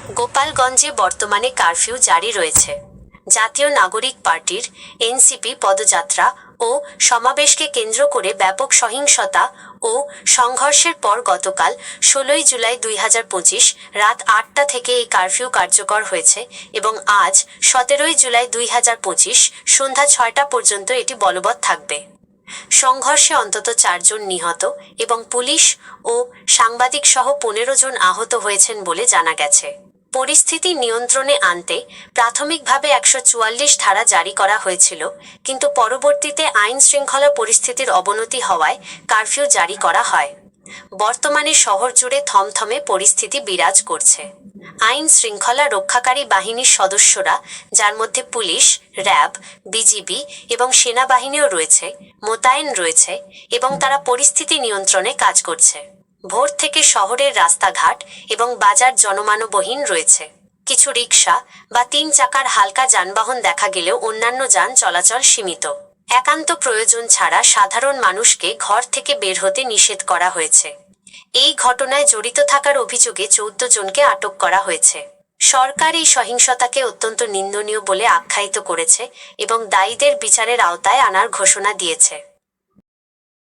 গোপালগঞ্জে বর্তমানে কারফিউ জারি রয়েছে। জাতীয় নাগরিক পার্টির এনসিপি পদযাত্রা ও সমাবেশকে কেন্দ্র করে ব্যাপক সহিংসতা ও সংঘর্ষের পর গতকাল ১৬ই জুলাই ২০২৫ রাত ৮টা থেকে এই কারফিউ কার্যকর হয়েছে এবং আজ ১৭ই জুলাই ২০২৫ সন্ধ্যা ৬টা পর্যন্ত এটি বলবৎ থাকবে। সংঘর্ষে অন্তত ৪ জন নিহত এবং পুলিশ ও সাংবাদিক সহ ১৫ জন আহত হয়েছেন বলে জানা গেছে। পরিস্থিতি নিয়ন্ত্রণে আনতে প্রাথমিকভাবে ১৪৪ ধারা জারি করা হয়েছিল, কিন্তু পরবর্তীতে আইন শৃঙ্খলা পরিস্থিতির অবনতি হওয়ায় কারফিউ জারি করা হয়। বর্তমানে শহর জুড়ে থমথমে পরিস্থিতি বিরাজ করছে। আইন শৃঙ্খলা রক্ষাকারী বাহিনীর সদস্যরা, যার মধ্যে পুলিশ, র্যাব, বিজিবি এবং সেনাবাহিনীও রয়েছে, মোতায়েন রয়েছে এবং তারা পরিস্থিতি নিয়ন্ত্রণে কাজ করছে। ভোর থেকে শহরের রাস্তাঘাট এবং বাজার জনমানবহীন রয়েছে। কিছু রিকশা বা ৩ চাকার হালকা যানবাহন দেখা গেলেও অন্যান্য যান চলাচল সীমিত। একান্ত প্রয়োজন ছাড়া সাধারণ মানুষকে ঘর থেকে বের হতে নিষেধ করা হয়েছে। এই ঘটনায় জড়িত থাকার অভিযোগে ১৪ জনকে আটক করা হয়েছে। সরকার এই সহিংসতাকে অত্যন্ত নিন্দনীয় বলে আখ্যায়িত করেছে এবং দায়ীদের বিচারের আওতায় আনার ঘোষণা দিয়েছে।